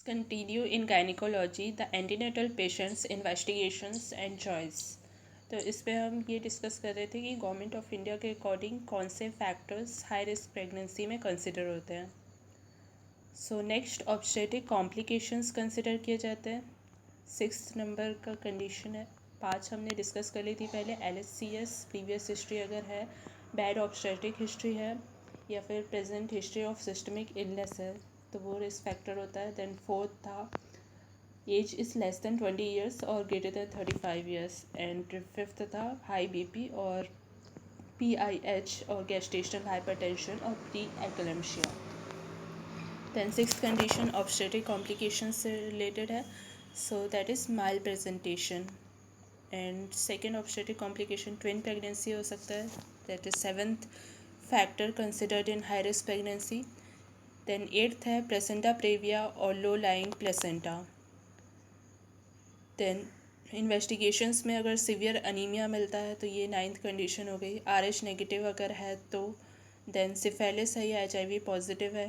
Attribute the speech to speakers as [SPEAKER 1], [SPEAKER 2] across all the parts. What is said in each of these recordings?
[SPEAKER 1] Continue in gynecology the antenatal patients investigations and choice। तो इस पे हम ये डिस्कस कर रहे थे कि गवर्नमेंट ऑफ इंडिया के अकॉर्डिंग कौन से फैक्टर्स हाई रिस्क प्रेगनेंसी में कंसिडर होते हैं। So next obstetric complications consider किए जाते हैं। 6 नंबर का कंडीशन है। 5 हमने डिस्कस कर ली थी पहले, LHCS प्रीवियस हिस्ट्री अगर है, बैड ऑब्स्टेटिक हिस्ट्री है या फिर present history of systemic illness है तो वो रिस्क फैक्टर होता है। देन 4th था age is less than 20 years और greater than 35 years. And 5th था हाई बीपी और PIH और गेस्टेशनल हाइपरटेंशन और pre eclampsia. Then 6th condition obstetric complication से रिलेटेड है, so that is malpresentation. And second obstetric complication twin pregnancy हो सकता है, that is 7th factor considered in high risk pregnancy. Then 8th है placenta previa और low lying placenta. Then investigations में अगर severe anaemia मिलता है तो ये 9th कंडीशन हो गई। RH नेगेटिव अगर है तो। देन सिफेलिस है या HIV पॉजिटिव है।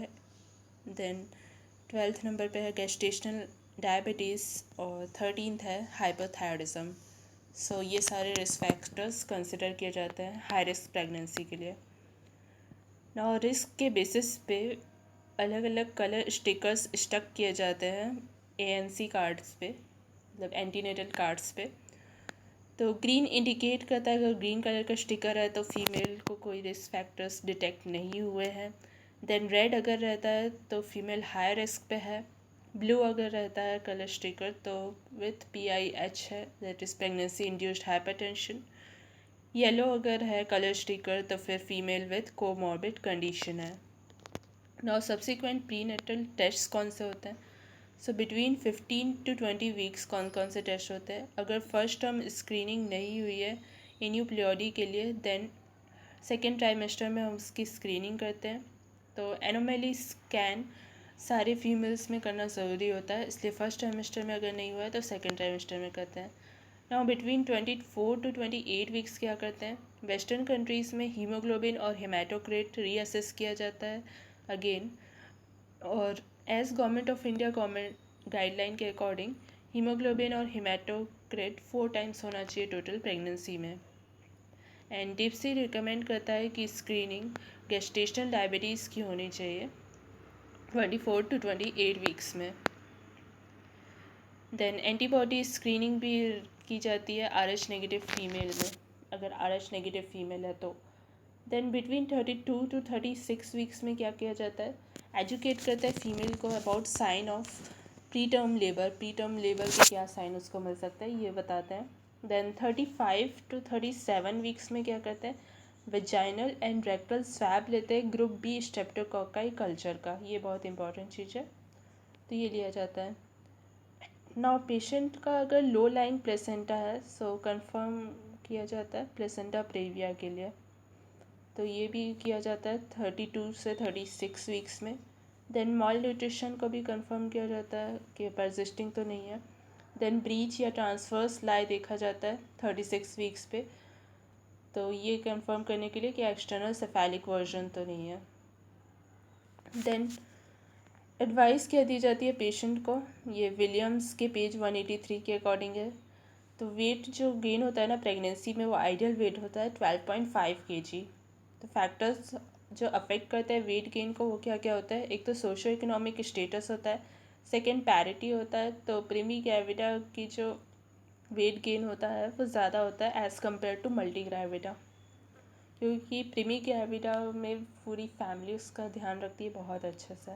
[SPEAKER 1] देन 12th नंबर पे है गेस्टेशनल डायबिटीज़ और 13th है हाइपरथायरॉयडिज्म। सो ये सारे रिस्क फैक्टर्स कंसिडर किए जाते हैं हाई रिस्क प्रेगनेंसी के लिए। नाउ रिस्क के बेसिस पे अलग अलग कलर स्टिकर्स स्टक किए जाते हैं ANC कार्ड्स पे, मतलब एंटीनेटल कार्ड्स पे। तो ग्रीन इंडिकेट करता है अगर ग्रीन कलर का स्टिकर है तो फीमेल को कोई रिस्क फैक्टर्स डिटेक्ट नहीं हुए हैं। देन रेड अगर रहता है तो फीमेल हाई रिस्क पे है। ब्लू अगर रहता है कलर स्टिकर तो विथ PIH है, that is pregnancy induced hypertension. Yellow अगर है कलर स्टिकर तो फिर फीमेल विथ कोमॉर्बिड कंडीशन है। नाउ सब्सिक्वेंट प्रीनेटल टेस्ट कौन से होते हैं। सो बिटवीन 15 to 20 वीक्स कौन कौन से टेस्ट होते हैं। अगर फर्स्ट टर्म स्क्रीनिंग नहीं हुई है इन्यूप्लियोडी के लिए देन सेकेंड ट्राइमेस्टर में हम उसकी स्क्रीनिंग करते हैं। तो एनोमली स्कैन सारे फीमेल्स में करना ज़रूरी होता है, इसलिए फर्स्ट ट्राइमेस्टर में अगर नहीं हुआ है तो सेकेंड ट्राइमेस्टर में करते हैं। नाउ बिटवीन 24 to 28 वीक्स क्या करते हैं, वेस्टर्न कंट्रीज़ में हीमोग्लोबिन और हेमाटोक्रेट रीअसेस किया जाता है अगेन। और as government of India government guideline के अकॉर्डिंग हीमोग्लोबिन और हेमाटोक्रेट 4 टाइम्स होना चाहिए टोटल प्रेगनेंसी में। एंड डिप्सी रिकमेंड करता है कि स्क्रीनिंग गेस्टेशनल डायबिटीज़ की होनी चाहिए 24 to 28 वीक्स में। देन एंटीबॉडी स्क्रीनिंग भी की जाती है RH नेगेटिव फीमेल में, अगर RH नेगेटिव फीमेल है तो। देन बिटवीन 32 to 36 वीक्स में क्या किया जाता है, एजुकेट करता है फीमेल को about sign of pre term labour के क्या साइन उसको मिल सकता है ये बताते हैं। देन 35 to 37 वीक्स में क्या करते हैं, वेजाइनल एंड रेक्टल स्वैब लेते हैं ग्रुप B स्ट्रेप्टोकोकाई कल्चर का, ये बहुत इंपॉर्टेंट चीज़ है तो ये लिया जाता है। नाउ पेशेंट का अगर लो लाइंग प्लेसेंटा है सो कंफर्म किया जाता है प्लेसेंटा प्रेविया के लिए, तो ये भी किया जाता है 32 से 36 वीक्स में। देन मॉल न्यूट्रिशन को भी कंफर्म किया जाता है कि परसिस्टिंग तो नहीं है। देन ब्रीच या ट्रांसफर्स लाई देखा जाता है 36 वीक्स पे, तो ये कंफर्म करने के लिए कि एक्सटर्नल सेफेलिक वर्जन तो नहीं है। देन एडवाइस क्या दी जाती है पेशेंट को, ये विलियम्स के पेज 183 के अकॉर्डिंग है। तो वेट जो गेन होता है ना प्रेगनेंसी में वो आइडियल वेट होता है 12.5 kg। तो फैक्टर्स जो अफेक्ट करते हैं वेट गेन को वो क्या क्या होता है, एक तो सोशो इकोनॉमिक स्टेटस होता है, सेकंड पैरिटी होता है, तो प्रीमी ग्रेविडा की जो वेट गेन होता है वो ज़्यादा होता है as compare to multigravida, क्योंकि प्रीमी ग्रेविडा में पूरी फैमिली उसका ध्यान रखती है बहुत अच्छे से।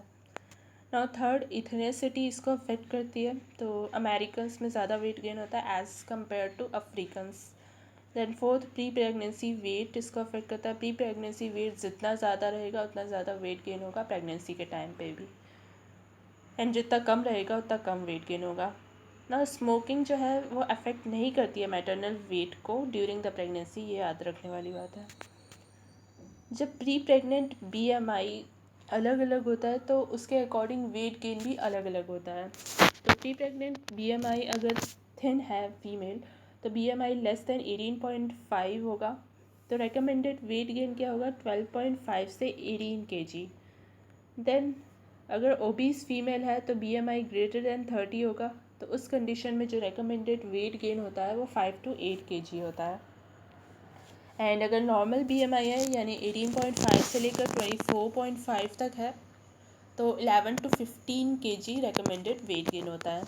[SPEAKER 1] नाउ थर्ड इथनेसिटी इसको अफेक्ट करती है, तो अमेरिकन्स में ज़्यादा वेट गेन होता है as compare to Africans. Then fourth pre pregnancy weight इसको अफेक्ट करता है, प्री प्रेगनेंसी वेट जितना ज़्यादा रहेगा उतना ज़्यादा वेट गेन होगा प्रेगनेंसी के टाइम पे भी, एंड जितना कम रहेगा उतना कम वेट गेन होगा ना। स्मोकिंग जो है वो अफेक्ट नहीं करती है मैटरनल वेट को ड्यूरिंग द प्रेगनेंसी, ये याद रखने वाली बात है। जब प्री प्रेग्नेंट BMI अलग अलग होता है तो उसके अकॉर्डिंग वेट गेन भी अलग अलग होता है। तो प्री प्रेग्नेंट BMI अगर थिन है फीमेल तो BMI लेस देन 18.5 होगा, तो रेकमेंडेड वेट गेन क्या होगा 12.5 से 18 kg। देन अगर ओबीस फीमेल है तो BMI ग्रेटर देन 30 होगा, तो उस कंडीशन में जो रिकमेंडेड वेट गेन होता है वो 5 to 8 kg होता है। एंड अगर नॉर्मल BMI है यानी 18.5 से लेकर 24.5 तक है तो 11 to 15 kg recommended wait gain होता है।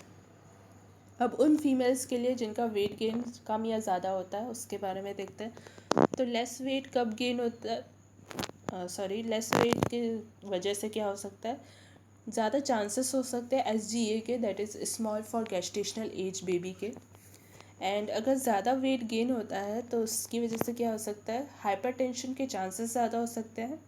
[SPEAKER 1] अब उन फीमेल्स के लिए जिनका वेट गेन कम या ज़्यादा होता है उसके बारे में देखते हैं। तो लेस वेट कब गेन होता है, लेस वेट की वजह से क्या हो सकता है, ज़्यादा चांसेस हो सकते हैं SGA के, that is small for gestational age baby के। एंड अगर ज़्यादा वेट गेन होता है तो उसकी वजह से क्या हो सकता है, हाइपरटेंशन के चांसेस ज़्यादा हो सकते हैं,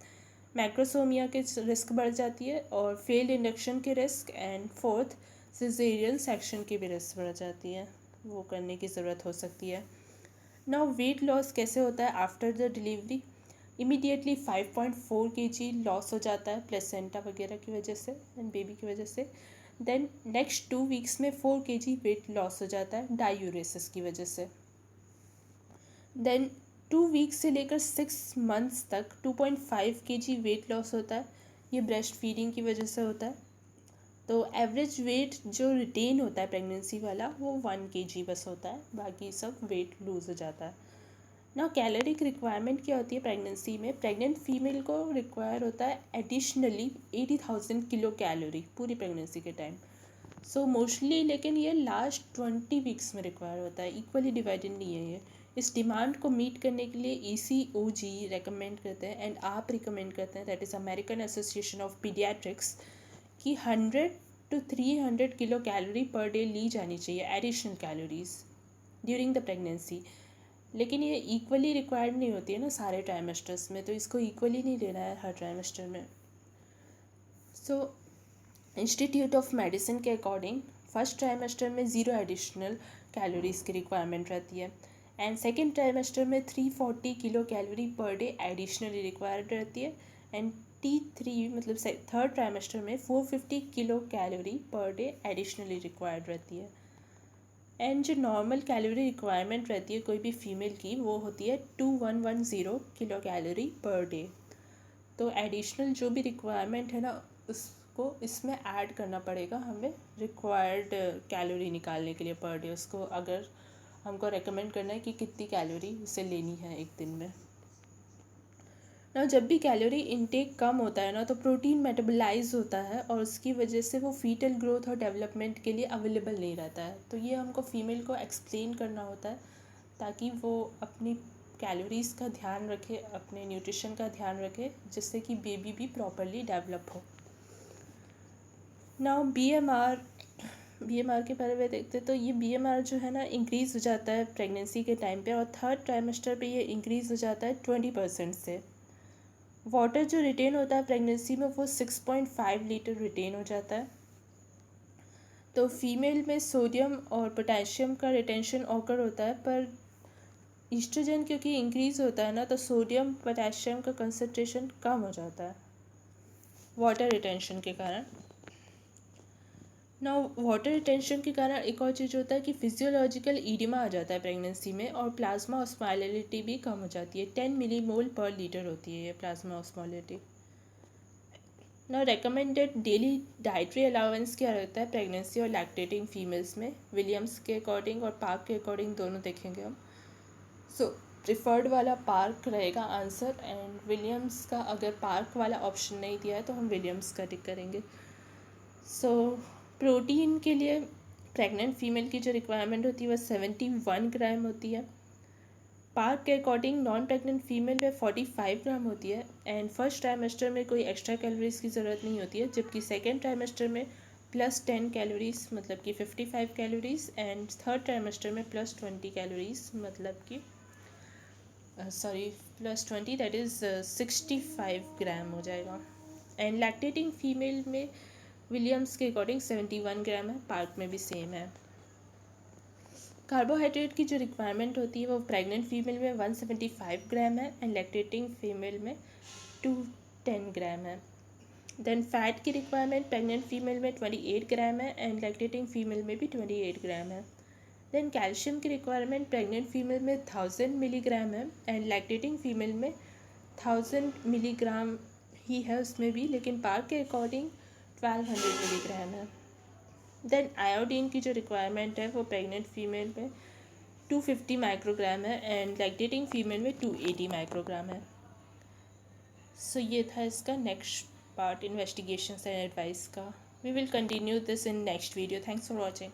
[SPEAKER 1] मैक्रोसोमिया के रिस्क बढ़ जाती है, और फेल्ड इंडक्शन के risk, and fourth caesarean section की भी रिस्क बढ़ जाती है, वो करने की ज़रूरत हो सकती है। नाउ वेट लॉस कैसे होता है after the delivery, immediately 5.4 kg loss हो जाता है प्लेसेंटा वगैरह की वजह से एंड बेबी की वजह से। देन नेक्स्ट 2 वीक्स में 4 kg वेट लॉस हो जाता है डायूरेसिस की वजह से। देन 2 वीक्स से लेकर 6 मंथ्स तक 2.5 kg वेट लॉस होता है, ये ब्रेस्ट फीडिंग की वजह से होता है। तो एवरेज वेट जो रिटेन होता है प्रेगनेंसी वाला वो 1 kg बस होता है, बाकी सब वेट लूज़ हो जाता है। ना कैलोरिक रिक्वायरमेंट क्या होती है प्रेगनेंसी में, प्रेग्नेंट फीमेल को रिक्वायर होता है एडिशनली 80,000 किलो कैलोरी पूरी प्रेगनेंसी के टाइम। सो मोस्टली लेकिन ये लास्ट 20 वीक्स में रिक्वायर होता है, इक्वली डिवाइडेड नहीं है ये। इस डिमांड को मीट करने के लिए ECOG रेकमेंड करते हैं एंड आप रिकमेंड करते हैं, that is American Association of Pediatrics, कि 100 to 300 kilo calorie per day ली जानी चाहिए additional calories during the pregnancy. लेकिन ये इक्वली रिक्वायर्ड नहीं होती है ना सारे ट्राइमेस्टर्स में, तो इसको इक्वली नहीं लेना है हर ट्राइमेस्टर में। सो इंस्टीट्यूट ऑफ मेडिसिन के अकॉर्डिंग फर्स्ट ट्राइमेस्टर में 0 एडिशनल कैलोरीज की रिक्वायरमेंट रहती है, एंड सेकेंड ट्राइमेस्टर में 340 kilo calorie per day additionally required रहती है, एंड T3 मतलब थर्ड ट्राइमेस्टर में 450 kilo calorie per day additionally required रहती है। एंड जो नॉर्मल कैलोरी रिक्वायरमेंट रहती है कोई भी फीमेल की वो होती है 2110 किलो कैलोरी पर डे। तो एडिशनल जो भी रिक्वायरमेंट है ना उसको इसमें ऐड करना पड़ेगा हमें, रिक्वायर्ड कैलोरी निकालने के लिए पर डे, उसको अगर हमको रेकमेंड करना है कि कितनी कैलोरी उसे लेनी है एक दिन में ना। जब भी कैलोरी इनटेक कम होता है ना तो प्रोटीन मेटाबोलाइज होता है और उसकी वजह से वो फीटल ग्रोथ और डेवलपमेंट के लिए अवेलेबल नहीं रहता है। तो ये हमको फीमेल को एक्सप्लेन करना होता है ताकि वो अपनी कैलोरीज़ का ध्यान रखे, अपने न्यूट्रिशन का ध्यान रखे, जिससे कि बेबी भी प्रॉपरली डेवलप हो। नाउ BMR के बारे में देखते तो ये BMR जो है ना इंक्रीज़ हो जाता है प्रेगनेंसी के टाइम पे, और थर्ड ट्राइमेस्टर पे ये इंक्रीज़ हो जाता है 20% से। वाटर जो रिटेन होता है प्रेगनेंसी में वो 6.5 लीटर रिटेन हो जाता है। तो फीमेल में सोडियम और पोटेशियम का रिटेंशन ऑकर होता है, पर ईस्ट्रोजन क्योंकि इंक्रीज़ होता है ना तो सोडियम पोटेशियम का कंसंट्रेशन कम हो जाता है वाटर रिटेंशन के कारण। ना वाटर रिटेंशन के कारण एक और चीज़ होता है कि फिजियोलॉजिकल ईडिमा आ जाता है प्रेगनेंसी में, और प्लाज्मा ऑस्मोलिटी भी कम हो जाती है, 10 मिलीमोल पर लीटर होती है ये प्लाज्मा ऑस्मोलिटी। ना रेकमेंडेड डेली डाइटरी अलाउंस क्या रहता है प्रेगनेंसी और लैक्टेटिंग फीमेल्स में, विलियम्स के अकॉर्डिंग और पार्क के अकॉर्डिंग दोनों देखेंगे हम। सो प्रिफर्ड वाला पार्क रहेगा आंसर, एंड विलियम्स का अगर पार्क वाला ऑप्शन नहीं दिया है तो हम विलियम्स का टिक करेंगे। सो प्रोटीन के लिए प्रेग्नेंट फीमेल की जो रिक्वायरमेंट होती है वह 71 ग्राम होती है। पार्क के अकॉर्डिंग नॉन प्रेग्नेंट फीमेल में 45 ग्राम होती है, एंड फर्स्ट ट्राइमेस्टर में कोई एक्स्ट्रा कैलोरीज की ज़रूरत नहीं होती है, जबकि सेकेंड ट्राइमेस्टर में +10 कैलोरीज मतलब कि 55 कैलोरीज, एंड थर्ड ट्राइमेस्टर में +20 कैलोरीज मतलब कि +20 दैट इज़ 65 ग्राम हो जाएगा। एंड लैक्टेटिंग फीमेल में विलियम्स के अकॉर्डिंग 71 ग्राम है, पार्क में भी सेम है। कार्बोहाइड्रेट की जो रिक्वायरमेंट होती है वो प्रेग्नेंट फीमेल में 175 ग्राम है, एंड लैक्टेटिंग फीमेल में 210 ग्राम है। देन फैट की रिक्वायरमेंट प्रेग्नेंट फीमेल में 28 ग्राम है, एंड लैक्टेटिंग फीमेल में भी 28 ग्राम है। देन कैल्शियम की रिक्वायरमेंट प्रेग्नेंट फीमेल में 1000 मिलीग्राम है, एंड लैक्टेटिंग फीमेल में 1000 मिलीग्राम ही है उसमें भी, लेकिन पार्क के अकॉर्डिंग 1200 मिलीग्राम है। देन आयोडीन की जो रिक्वायरमेंट है वो प्रेग्नेंट फीमेल में 250 माइक्रोग्राम है एंड लैक्टेटिंग फीमेल में 280 माइक्रोग्राम है। सो ये था इसका next part, investigation and advice का। We will continue this in next video. Thanks for watching.